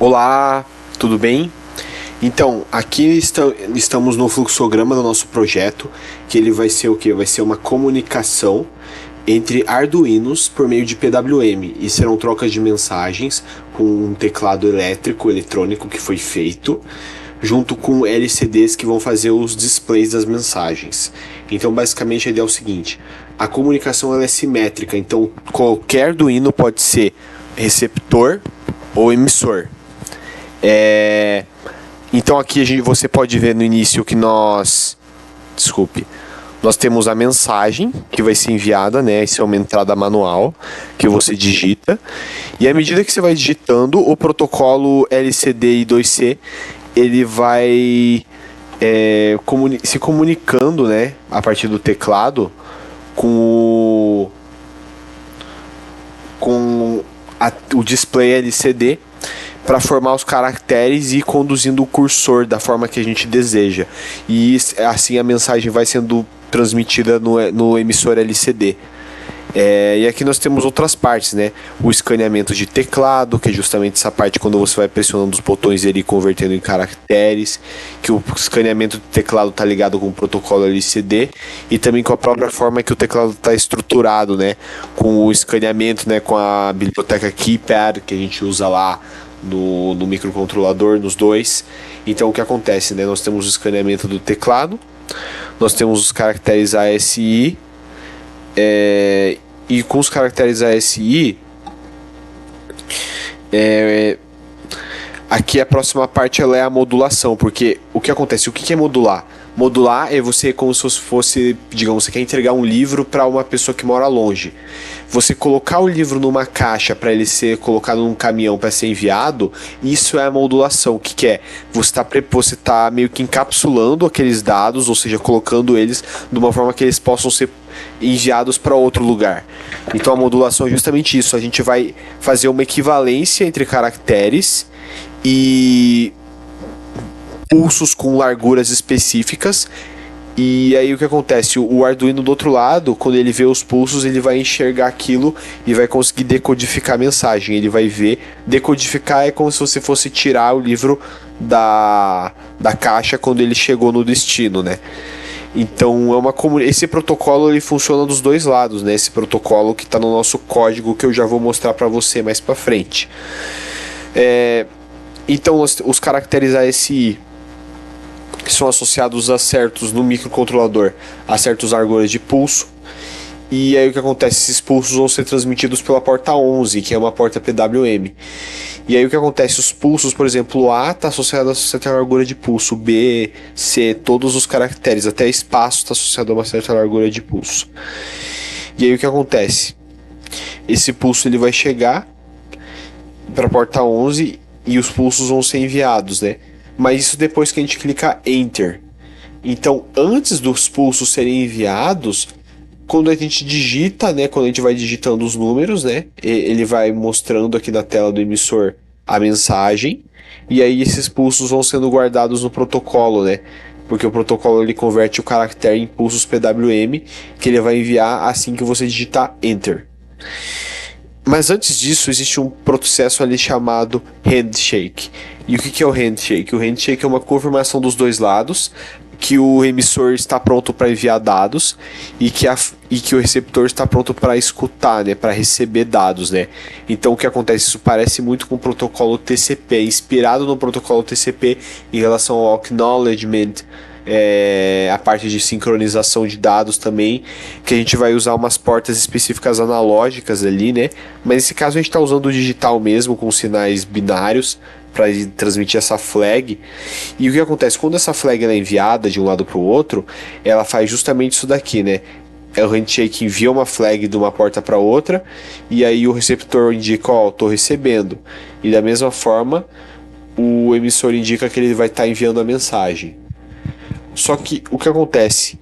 Olá, tudo bem? Então, aqui estamos no fluxograma do nosso projeto, que ele vai ser o quê? Vai ser uma comunicação entre Arduinos por meio de PWM, e serão trocas de mensagens com um teclado eletrônico que foi feito, junto com LCDs que vão fazer os displays das mensagens. Então, basicamente, a ideia é o seguinte: a comunicação ela é simétrica, então qualquer Arduino pode ser receptor ou emissor. Então aqui você pode ver no início que nós temos a mensagem que vai ser enviada, né? Isso é uma entrada manual que você digita, e à medida que você vai digitando, o protocolo LCD I2C ele vai se comunicando, né, a partir do teclado com o display LCD, para formar os caracteres e ir conduzindo o cursor da forma que a gente deseja. E assim a mensagem vai sendo transmitida no emissor LCD. E aqui nós temos outras partes, né? O escaneamento de teclado, que é justamente essa parte quando você vai pressionando os botões e ele convertendo em caracteres, que o escaneamento de teclado está ligado com o protocolo LCD, e também com a própria forma que o teclado está estruturado, né? Com o escaneamento, né? Com a biblioteca Keypad que a gente usa lá no microcontrolador, nos dois. Então o que acontece, né? Nós temos o escaneamento do teclado, nós temos os caracteres ASI, e com os caracteres ASI, aqui a próxima parte ela é a modulação, porque o que acontece? O que é modular? Modular é você como se fosse, digamos, você quer entregar um livro para uma pessoa que mora longe. Você colocar o livro numa caixa para ele ser colocado num caminhão para ser enviado, isso é a modulação. O que é? Você tá meio que encapsulando aqueles dados, ou seja, colocando eles de uma forma que eles possam ser enviados para outro lugar. Então a modulação é justamente isso. A gente vai fazer uma equivalência entre caracteres e pulsos com larguras específicas. E aí o que acontece? O Arduino do outro lado, quando ele vê os pulsos, ele vai enxergar aquilo e vai conseguir decodificar a mensagem. Ele vai ver, decodificar é como se você fosse tirar o livro da caixa quando ele chegou no destino, né? Então esse protocolo ele funciona dos dois lados, né? Esse protocolo que está no nosso código, que eu já vou mostrar para você mais para frente. Então os caracteres ASI, que são associados a certos no microcontrolador, a certos larguras de pulso. E aí o que acontece? Esses pulsos vão ser transmitidos pela porta 11, que é uma porta PWM. E aí o que acontece? Os pulsos, por exemplo, o A está associado a certa largura de pulso, B, C, todos os caracteres, até espaço está associado a uma certa largura de pulso. E aí o que acontece? Esse pulso ele vai chegar para a porta 11 e os pulsos vão ser enviados, né? Mas isso depois que a gente clica Enter. Então, antes dos pulsos serem enviados, quando a gente digita, né, quando a gente vai digitando os números, né, ele vai mostrando aqui na tela do emissor a mensagem, e aí esses pulsos vão sendo guardados no protocolo, né, porque o protocolo ele converte o caractere em pulsos PWM, que ele vai enviar assim que você digitar Enter. Mas antes disso, existe um processo ali chamado handshake. E o que é o handshake? O handshake é uma confirmação dos dois lados, que o emissor está pronto para enviar dados e que o receptor está pronto para escutar, né, para receber dados, né. Então o que acontece? Isso parece muito com o protocolo TCP, inspirado no protocolo TCP em relação ao acknowledgement, a parte de sincronização de dados também, que a gente vai usar umas portas específicas analógicas ali, né? Mas nesse caso a gente está usando o digital mesmo, com sinais binários, para transmitir essa flag. E o que acontece? Quando essa flag é enviada de um lado para o outro, ela faz justamente isso daqui, né? O handshake envia uma flag de uma porta para outra, e aí o receptor indica, ó, estou recebendo. E da mesma forma, o emissor indica que ele vai estar enviando a mensagem. Só que o que acontece?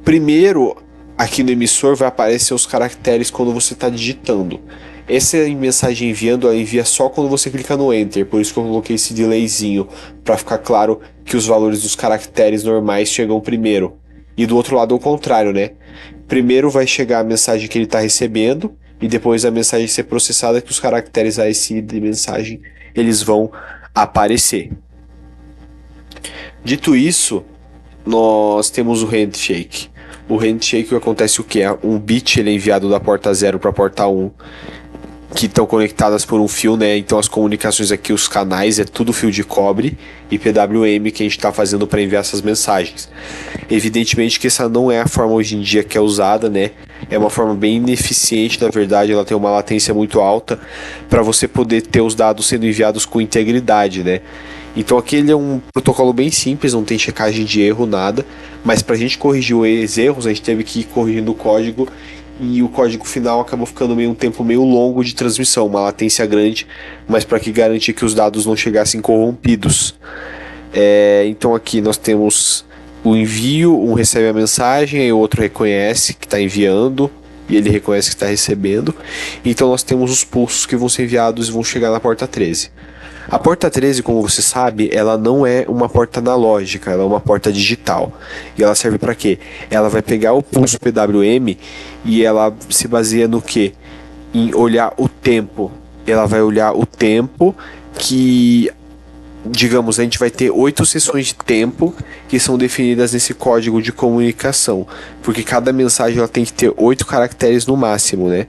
Primeiro, aqui no emissor vai aparecer os caracteres quando você está digitando. Essa mensagem enviando, ela envia só quando você clica no Enter. Por isso que eu coloquei esse delayzinho, para ficar claro que os valores dos caracteres normais chegam primeiro. E do outro lado, ao contrário, né? Primeiro vai chegar a mensagem que ele está recebendo, e depois a mensagem ser processada, que os caracteres ASI de mensagem eles vão aparecer. Dito isso, nós temos o handshake. O handshake acontece o que? Um bit ele é enviado da porta 0 para a porta 1, que estão conectadas por um fio, né? Então as comunicações aqui, os canais, é tudo fio de cobre e PWM que a gente está fazendo para enviar essas mensagens. Evidentemente que essa não é a forma hoje em dia que é usada, né? É uma forma bem ineficiente, na verdade, ela tem uma latência muito alta para você poder ter os dados sendo enviados com integridade, né? Então aqui ele é um protocolo bem simples, não tem checagem de erro, nada, mas para a gente corrigir os erros, a gente teve que ir corrigindo o código, e o código final acabou ficando um tempo meio longo de transmissão, uma latência grande, mas para que garantir que os dados não chegassem corrompidos. Então aqui nós temos o envio, um recebe a mensagem, e o outro reconhece que está enviando, e ele reconhece que está recebendo. Então nós temos os pulsos que vão ser enviados e vão chegar na porta 13. A porta 13, como você sabe, ela não é uma porta analógica, ela é uma porta digital. E ela serve para quê? Ela vai pegar o pulso PWM e ela se baseia no quê? Em olhar o tempo. Ela vai olhar o tempo que, digamos, a gente vai ter 8 sessões de tempo que são definidas nesse código de comunicação, porque cada mensagem ela tem que ter 8 caracteres no máximo, né?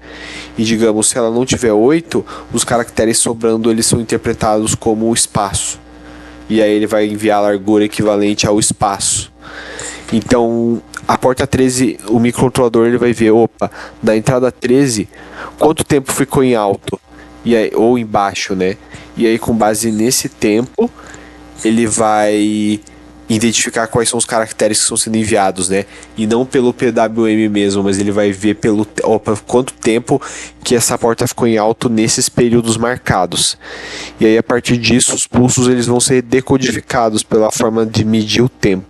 E digamos, se ela não tiver 8, os caracteres sobrando eles são interpretados como espaço, e aí ele vai enviar a largura equivalente ao espaço. Então a porta 13, o microcontrolador ele vai ver, opa, da entrada 13, quanto tempo ficou em alto, e aí, ou em baixo, né? E aí, com base nesse tempo, ele vai identificar quais são os caracteres que estão sendo enviados, né? E não pelo PWM mesmo, mas ele vai ver pelo quanto tempo que essa porta ficou em alto nesses períodos marcados. E aí, a partir disso, os pulsos eles vão ser decodificados pela forma de medir o tempo.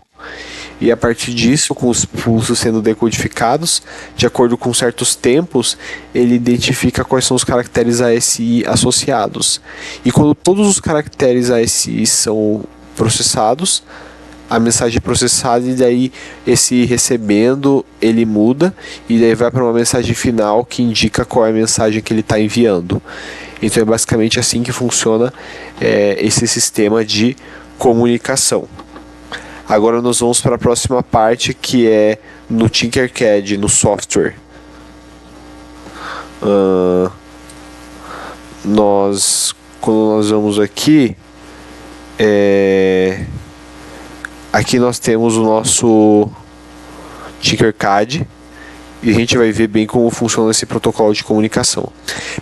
E a partir disso, com os pulsos sendo decodificados, de acordo com certos tempos, ele identifica quais são os caracteres ASI associados. E quando todos os caracteres ASI são processados, a mensagem é processada, e daí esse recebendo ele muda, e daí vai para uma mensagem final que indica qual é a mensagem que ele está enviando. Então é basicamente assim que funciona esse sistema de comunicação. Agora nós vamos para a próxima parte, que é no Tinkercad, no software. Quando nós vamos aqui, aqui nós temos o nosso Tinkercad, e a gente vai ver bem como funciona esse protocolo de comunicação.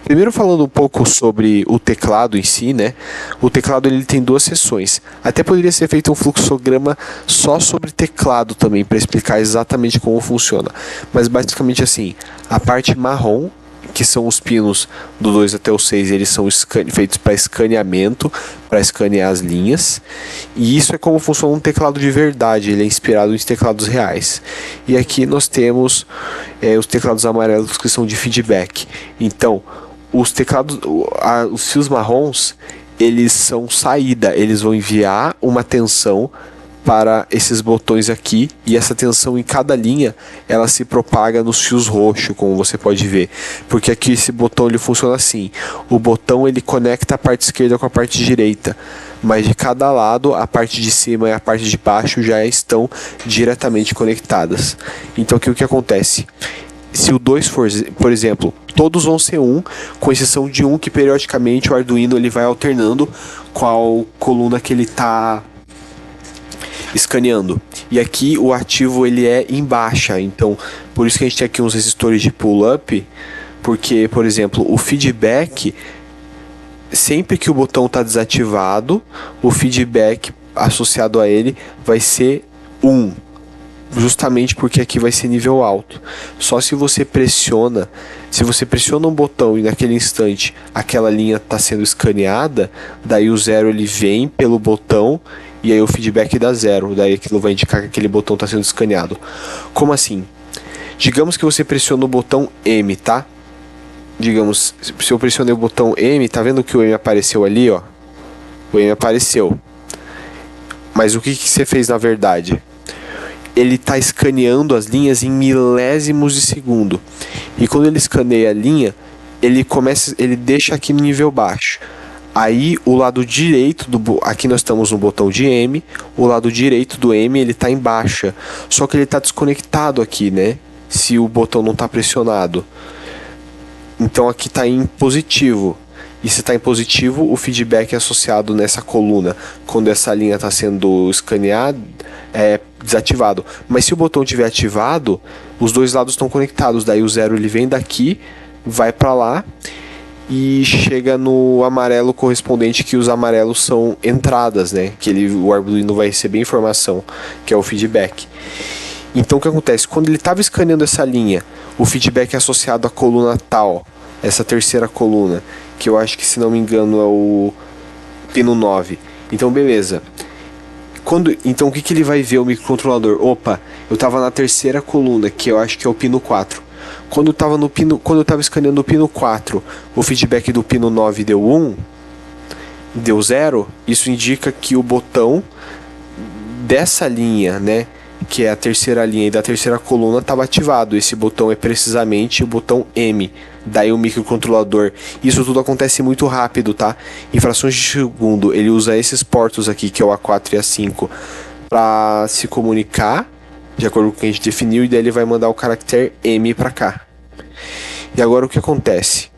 Primeiro, falando um pouco sobre o teclado em si, né? O teclado ele tem 2 seções. Até poderia ser feito um fluxograma só sobre teclado também, para explicar exatamente como funciona. Mas basicamente assim, a parte marrom, que são os pinos do 2 até o 6, eles são feitos para escaneamento, para escanear as linhas. E isso é como funciona um teclado de verdade, ele é inspirado em teclados reais. E aqui nós temos os teclados amarelos, que são de feedback. Então, os fios marrons, eles são saída, eles vão enviar uma tensão para esses botões aqui, e essa tensão em cada linha ela se propaga nos fios roxos, como você pode ver, porque aqui esse botão ele funciona assim: o botão ele conecta a parte esquerda com a parte direita, mas de cada lado, a parte de cima e a parte de baixo já estão diretamente conectadas. Então aqui o que acontece? Se o 2 for, por exemplo, todos vão ser 1, com exceção de um que periodicamente o Arduino ele vai alternando qual coluna que ele está escaneando. E aqui o ativo ele é em baixa, então por isso que a gente tem aqui uns resistores de pull-up, porque, por exemplo, o feedback, sempre que o botão está desativado, o feedback associado a ele vai ser 1, justamente porque aqui vai ser nível alto. Só se você pressiona um botão e naquele instante aquela linha está sendo escaneada, daí o 0 ele vem pelo botão, e aí o feedback dá 0, daí aquilo vai indicar que aquele botão está sendo escaneado. Como assim? Digamos que você pressiona o botão M, tá? Digamos, se eu pressionei o botão M, tá vendo que o M apareceu ali, ó? O M apareceu. Mas o que você fez na verdade? Ele está escaneando as linhas em milésimos de segundo. E quando ele escaneia a linha, ele deixa aqui no nível baixo. Aí o lado direito aqui nós estamos no botão de M, o lado direito do M ele está em baixa, só que ele está desconectado aqui, né? Se o botão não está pressionado. Então aqui está em positivo. E se está em positivo, o feedback é associado nessa coluna, quando essa linha está sendo escaneada, é desativado. Mas se o botão estiver ativado, os dois lados estão conectados. Daí o 0 ele vem daqui, vai para lá e chega no amarelo correspondente, que os amarelos são entradas, né? Que o Arduino vai receber informação, que é o feedback. Então o que acontece? Quando ele estava escaneando essa linha, o feedback é associado à coluna tal, essa terceira coluna, que eu acho que, se não me engano, é o pino 9. Então beleza. Então o que ele vai ver, o microcontrolador? Opa, eu estava na terceira coluna, que eu acho que é o pino 4. Quando eu estava escaneando o pino 4, o feedback do pino 9 deu 1, deu 0, isso indica que o botão dessa linha, né, que é a terceira linha e da terceira coluna, estava ativado. Esse botão é precisamente o botão M. Daí o microcontrolador, isso tudo acontece muito rápido, tá? Em frações de segundo, ele usa esses portos aqui, que é o A4 e A5, para se comunicar de acordo com o que a gente definiu, e daí ele vai mandar o caractere M para cá. E agora o que acontece?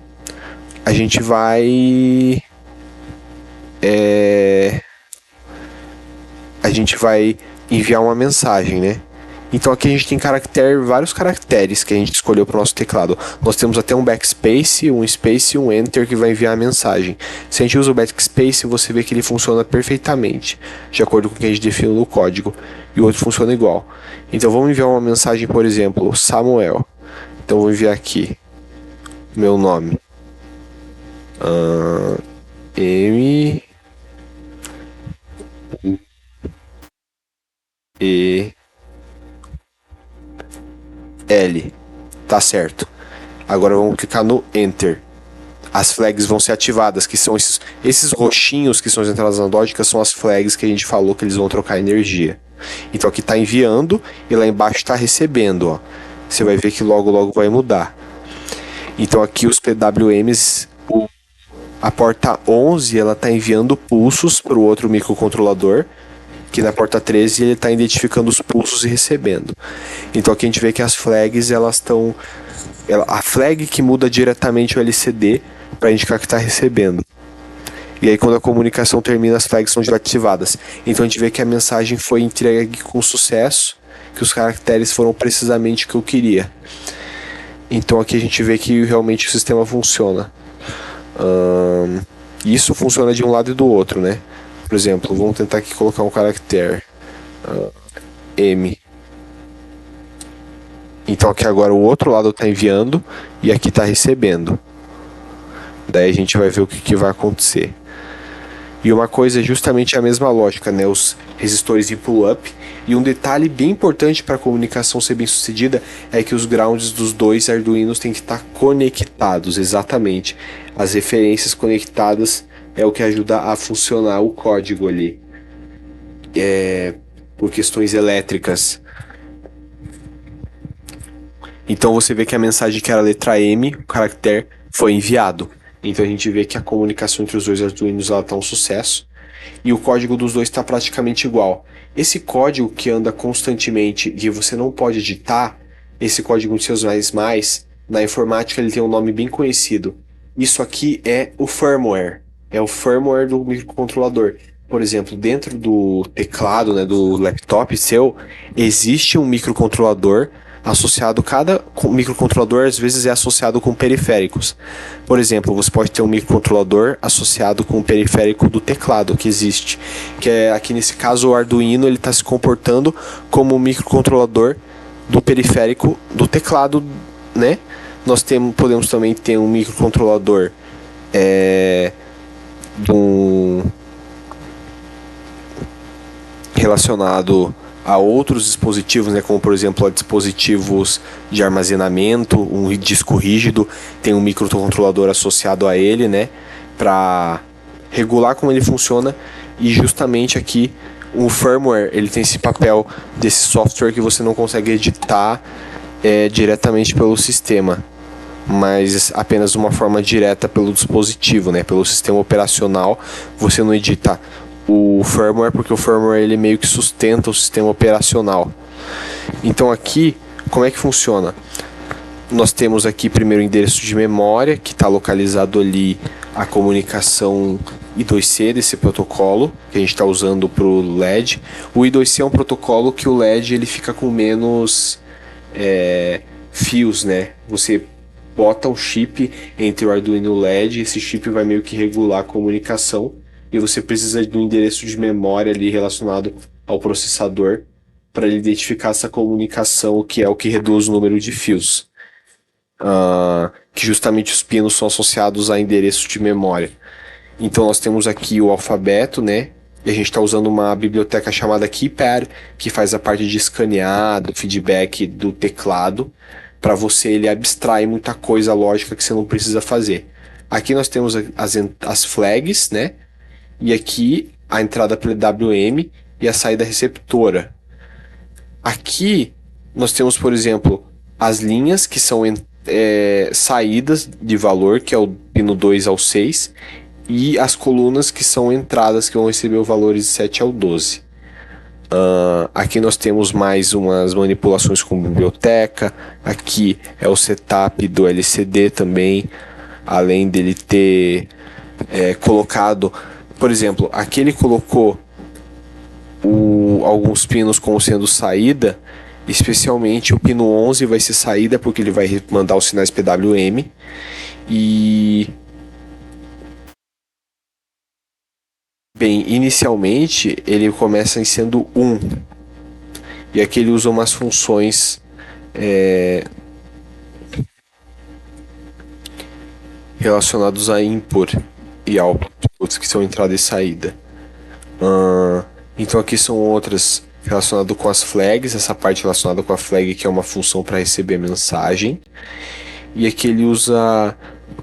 A gente vai enviar uma mensagem, né? Então aqui a gente tem vários caracteres que a gente escolheu para o nosso teclado. Nós temos até um backspace, um space e um enter, que vai enviar a mensagem. Se a gente usa o backspace, você vê que ele funciona perfeitamente, de acordo com o que a gente definiu no código, e o outro funciona igual. Então vamos enviar uma mensagem, por exemplo, Samuel. Então vou enviar aqui meu nome, M E L, tá certo. Agora vamos clicar no Enter. As flags vão ser ativadas, que são esses roxinhos, que são as entradas analógicas, são as flags que a gente falou que eles vão trocar energia. Então aqui está enviando e lá embaixo está recebendo, ó. Você vai ver que logo logo vai mudar. Então aqui os PWMs, a porta 11, ela está enviando pulsos para o outro microcontrolador, que na porta 13 ele está identificando os pulsos e recebendo. Então aqui a gente vê que as flags, elas estão... A flag que muda diretamente o LCD para indicar que está recebendo. E aí quando a comunicação termina, as flags são desativadas. Então a gente vê que a mensagem foi entregue com sucesso, que os caracteres foram precisamente o que eu queria. Então aqui a gente vê que realmente o sistema funciona. Isso funciona de um lado e do outro, né? Por exemplo, vamos tentar aqui colocar um caractere M. Então aqui agora o outro lado está enviando e aqui está recebendo. Daí a gente vai ver o que vai acontecer. E uma coisa é justamente a mesma lógica, né? Os resistores de pull-up. E um detalhe bem importante para a comunicação ser bem sucedida é que os grounds dos dois Arduinos têm que estar conectados, exatamente. As referências conectadas é o que ajuda a funcionar o código ali. Por questões elétricas. Então você vê que a mensagem, que era a letra M, o caractere, foi enviado. Então a gente vê que a comunicação entre os dois Arduinos está um sucesso. E o código dos dois está praticamente igual. Esse código que anda constantemente e você não pode editar, esse código de seus mais, na informática ele tem um nome bem conhecido. Isso aqui é o firmware. É o firmware do microcontrolador. Por exemplo, dentro do teclado, né, do laptop seu, existe um microcontrolador associado. Cada microcontrolador às vezes é associado com periféricos. Por exemplo, você pode ter um microcontrolador associado com o periférico do teclado, que existe, que é, aqui nesse caso, o Arduino, ele está se comportando como um microcontrolador do periférico do teclado, né? Nós podemos também ter um microcontrolador relacionado a outros dispositivos, né, como por exemplo a dispositivos de armazenamento, um disco rígido, tem um microcontrolador associado a ele, né, para regular como ele funciona. E justamente aqui o firmware, ele tem esse papel desse software que você não consegue editar diretamente pelo sistema. mas apenas de uma forma direta pelo dispositivo, né? Pelo sistema operacional. Você não edita o firmware, porque o firmware ele meio que sustenta o sistema operacional. Então aqui, como é que funciona? Nós temos aqui primeiro o endereço de memória, que está localizado ali a comunicação I2C desse protocolo, que a gente está usando para o LED. O I2C é um protocolo que o LED ele fica com menos fios, né? Você bota um chip entre o Arduino e o LED, esse chip vai meio que regular a comunicação, e você precisa de um endereço de memória ali relacionado ao processador para ele identificar essa comunicação, que é o que reduz o número de fios. Que justamente os pinos são associados a endereço de memória. Então nós temos aqui o alfabeto, né? E a gente está usando uma biblioteca chamada Keypad, que faz a parte de escanear, do feedback do teclado, para você ele abstrair muita coisa lógica que você não precisa fazer. Aqui nós temos as flags, né? E aqui a entrada PWM e a saída receptora. Aqui nós temos, por exemplo, as linhas que são saídas de valor, que é o pino 2 ao 6, e as colunas que são entradas, que vão receber os valores de 7 ao 12. Aqui nós temos mais umas manipulações com biblioteca. Aqui é o setup do LCD também, além dele ter colocado, por exemplo, aqui ele colocou alguns pinos como sendo saída. Especialmente o pino 11 vai ser saída, porque ele vai mandar os sinais PWM. Bem, inicialmente ele começa em sendo 1. E aqui ele usa umas funções relacionadas a input e output, que são entrada e saída. Então aqui são outras relacionado com as flags, essa parte relacionada com a flag, que é uma função para receber mensagem. E aqui ele usa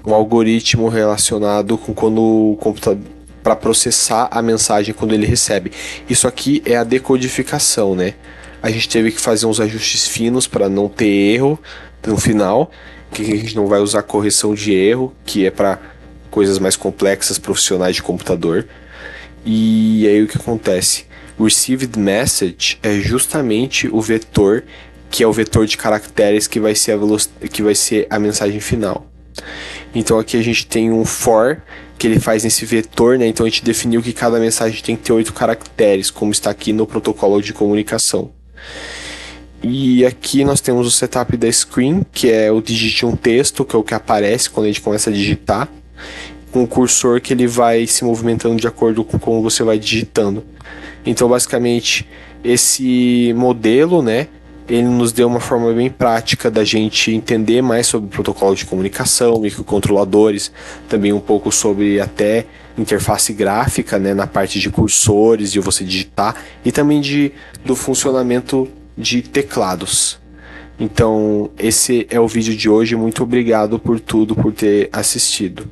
um algoritmo relacionado com quando o computador, para processar a mensagem quando ele recebe. Isso aqui é a decodificação, né? A gente teve que fazer uns ajustes finos para não ter erro no final, que a gente não vai usar correção de erro, que é para coisas mais complexas, profissionais de computador. E aí o que acontece? O received message é justamente o vetor, que é o vetor de caracteres que vai ser a mensagem final. Então aqui a gente tem um for, que ele faz nesse vetor, né? Então a gente definiu que cada mensagem tem que ter 8 caracteres, como está aqui no protocolo de comunicação. E aqui nós temos o setup da screen, que é o digite um texto, que é o que aparece quando a gente começa a digitar, com o cursor que ele vai se movimentando de acordo com como você vai digitando. Então, basicamente, esse modelo, né, ele nos deu uma forma bem prática da gente entender mais sobre protocolo de comunicação, microcontroladores, também um pouco sobre até interface gráfica, né, na parte de cursores, de você digitar, e também do funcionamento de teclados. Então, esse é o vídeo de hoje. Muito obrigado por tudo, por ter assistido.